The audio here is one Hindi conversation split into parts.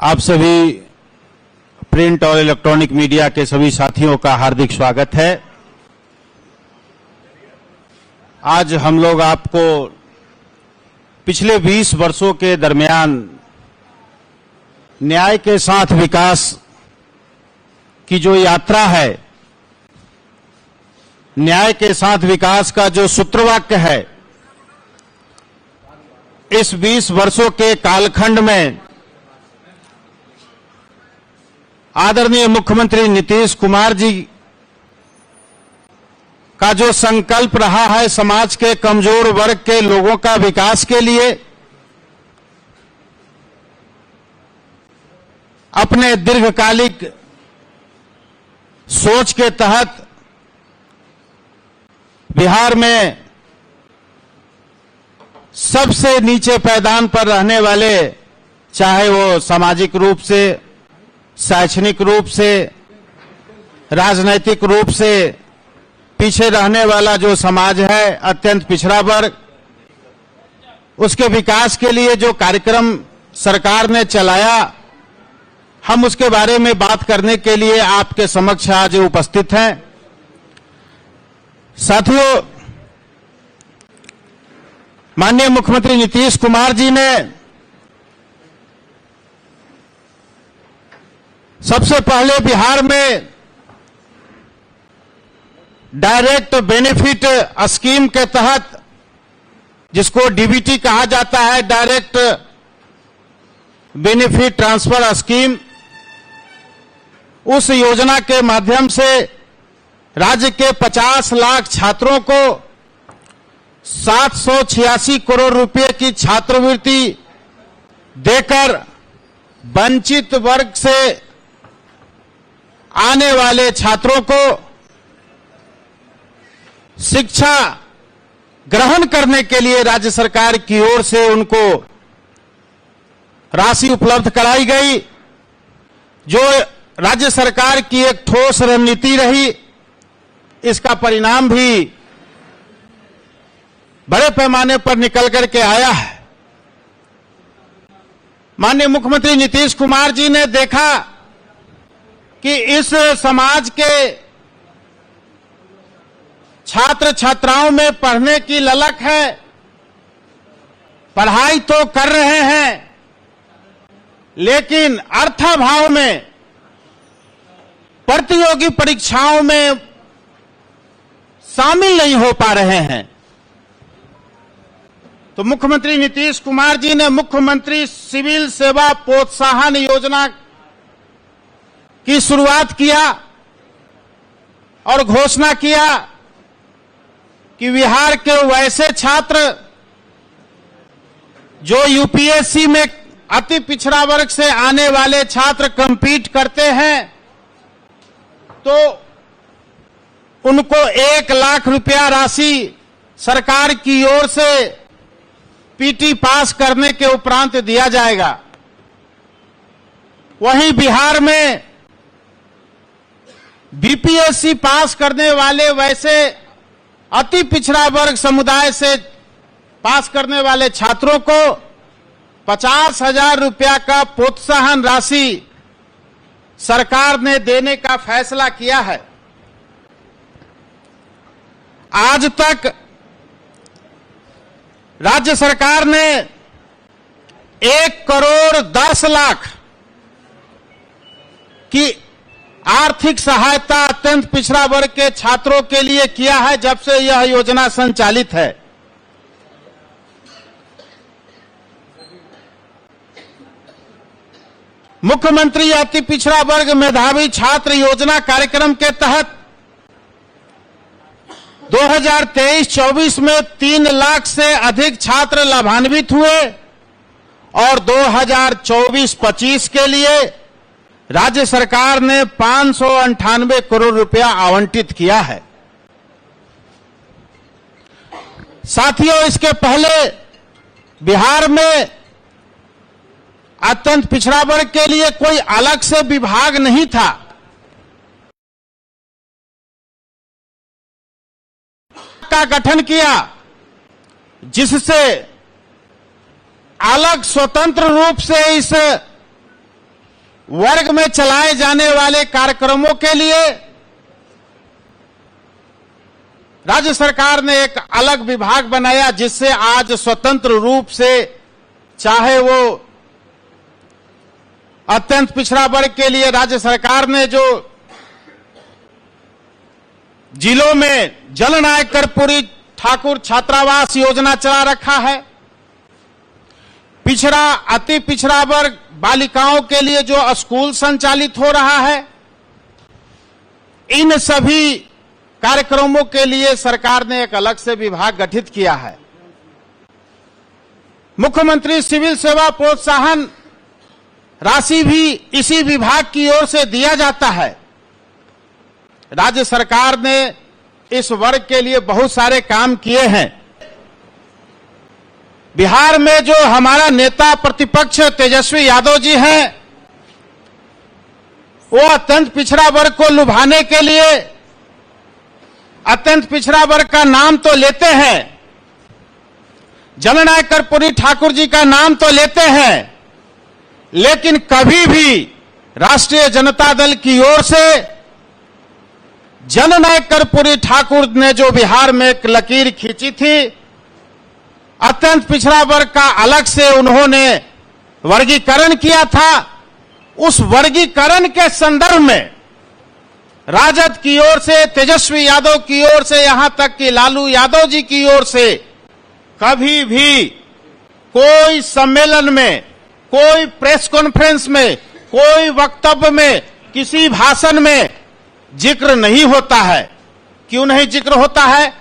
आप सभी प्रिंट और इलेक्ट्रॉनिक मीडिया के सभी साथियों का हार्दिक स्वागत है। आज हम लोग आपको पिछले 20 वर्षों के दरमियान न्याय के साथ विकास की जो यात्रा है, न्याय के साथ विकास का जो सूत्रवाक्य है, इस 20 वर्षों के कालखंड में आदरणीय मुख्यमंत्री नीतीश कुमार जी का जो संकल्प रहा है समाज के कमजोर वर्ग के लोगों का विकास के लिए, अपने दीर्घकालिक सोच के तहत बिहार में सबसे नीचे पायदान पर रहने वाले, चाहे वो सामाजिक रूप से, शैक्षणिक रूप से, राजनैतिक रूप से पीछे रहने वाला जो समाज है, अत्यंत पिछड़ा वर्ग, उसके विकास के लिए जो कार्यक्रम सरकार ने चलाया, हम उसके बारे में बात करने के लिए आपके समक्ष आज उपस्थित हैं। साथियों, माननीय मुख्यमंत्री नीतीश कुमार जी ने सबसे पहले बिहार में डायरेक्ट बेनिफिट स्कीम के तहत, जिसको डीबीटी कहा जाता है, डायरेक्ट बेनिफिट ट्रांसफर स्कीम, उस योजना के माध्यम से राज्य के 50 लाख छात्रों को 786 करोड़ रुपए की छात्रवृत्ति देकर वंचित वर्ग से आने वाले छात्रों को शिक्षा ग्रहण करने के लिए राज्य सरकार की ओर से उनको राशि उपलब्ध कराई गई, जो राज्य सरकार की एक ठोस रणनीति रही। इसका परिणाम भी बड़े पैमाने पर निकल करके आया है। माननीय मुख्यमंत्री नीतीश कुमार जी ने देखा कि इस समाज के छात्र छात्राओं में पढ़ने की ललक है, पढ़ाई तो कर रहे हैं, लेकिन अर्थाभाव में प्रतियोगी परीक्षाओं में शामिल नहीं हो पा रहे हैं। तो मुख्यमंत्री नीतीश कुमार जी ने मुख्यमंत्री सिविल सेवा प्रोत्साहन योजना की शुरुआत किया और घोषणा किया कि बिहार के वैसे छात्र जो यूपीएससी में अति पिछड़ा वर्ग से आने वाले छात्र compete करते हैं, तो उनको 1 लाख रुपया राशि सरकार की ओर से पीटी पास करने के उपरांत दिया जाएगा। वहीं बिहार में बीपीएससी पास करने वाले वैसे अति पिछड़ा वर्ग समुदाय से पास करने वाले छात्रों को 50,000 रुपया का प्रोत्साहन राशि सरकार ने देने का फैसला किया है। आज तक राज्य सरकार ने 1 करोड़ 10 लाख की आर्थिक सहायता अत्यंत पिछड़ा वर्ग के छात्रों के लिए किया है, जब से यह योजना संचालित है। मुख्यमंत्री अति पिछड़ा वर्ग मेधावी छात्र योजना कार्यक्रम के तहत 2023-24 में 3 लाख से अधिक छात्र लाभान्वित हुए और 2024-25 के लिए राज्य सरकार ने 598 करोड़ रुपया आवंटित किया है। साथियों, इसके पहले बिहार में अत्यंत पिछड़ा वर्ग के लिए कोई अलग से विभाग नहीं था। का गठन किया, जिससे अलग स्वतंत्र रूप से इस वर्ग में चलाए जाने वाले कार्यक्रमों के लिए राज्य सरकार ने एक अलग विभाग बनाया, जिससे आज स्वतंत्र रूप से चाहे वो अत्यंत पिछड़ा वर्ग के लिए राज्य सरकार ने जो जिलों में जननायक कर्पूरी ठाकुर छात्रावास योजना चला रखा है, पिछड़ा अति पिछड़ा वर्ग बालिकाओं के लिए जो स्कूल संचालित हो रहा है, इन सभी कार्यक्रमों के लिए सरकार ने एक अलग से विभाग गठित किया है। मुख्यमंत्री सिविल सेवा प्रोत्साहन राशि भी इसी विभाग की ओर से दिया जाता है। राज्य सरकार ने इस वर्ग के लिए बहुत सारे काम किए हैं। बिहार में जो हमारा नेता प्रतिपक्ष तेजस्वी यादव जी हैं, वो अत्यंत पिछड़ा वर्ग को लुभाने के लिए अत्यंत पिछड़ा वर्ग का नाम तो लेते हैं, जननायक कर्पूरी ठाकुर जी का नाम तो लेते हैं, लेकिन कभी भी राष्ट्रीय जनता दल की ओर से जननायक कर्पूरी ठाकुर ने जो बिहार में एक लकीर खींची थी, अत्यंत पिछड़ा वर्ग का अलग से उन्होंने वर्गीकरण किया था, उस वर्गीकरण के संदर्भ में राजद की ओर से, तेजस्वी यादव की ओर से, यहां तक कि लालू यादव जी की ओर से कभी भी कोई सम्मेलन में, कोई प्रेस कॉन्फ्रेंस में, कोई वक्तव्य में, किसी भाषण में जिक्र नहीं होता है। क्यों नहीं जिक्र होता है?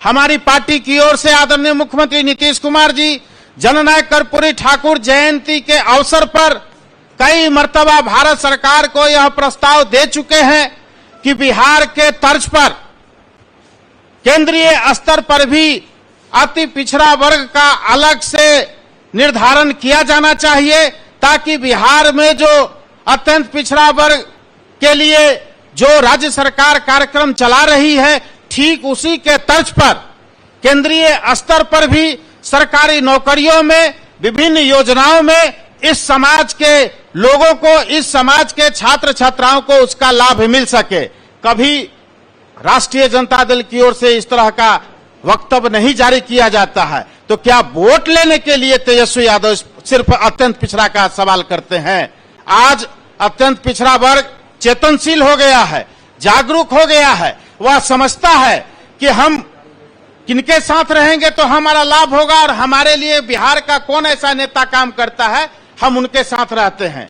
हमारी पार्टी की ओर से आदरणीय मुख्यमंत्री नीतीश कुमार जी जननायक कर्पूरी ठाकुर जयंती के अवसर पर कई मर्तबा भारत सरकार को यह प्रस्ताव दे चुके हैं कि बिहार के तर्ज पर केंद्रीय स्तर पर भी अति पिछड़ा वर्ग का अलग से निर्धारण किया जाना चाहिए, ताकि बिहार में जो अत्यंत पिछड़ा वर्ग के लिए जो राज्य सरकार कार्यक्रम चला रही है, ठीक उसी के तर्ज पर केंद्रीय स्तर पर भी सरकारी नौकरियों में, विभिन्न योजनाओं में इस समाज के लोगों को, इस समाज के छात्र छात्राओं को उसका लाभ मिल सके। कभी राष्ट्रीय जनता दल की ओर से इस तरह का वक्तव्य नहीं जारी किया जाता है। तो क्या वोट लेने के लिए तेजस्वी यादव सिर्फ अत्यंत पिछड़ा का सवाल करते हैं? आज अत्यंत पिछड़ा वर्ग चेतनशील हो गया है, जागरूक हो गया है, वह समझता है कि हम किनके साथ रहेंगे तो हमारा लाभ होगा, और हमारे लिए बिहार का कौन ऐसा नेता काम करता है, हम उनके साथ रहते हैं।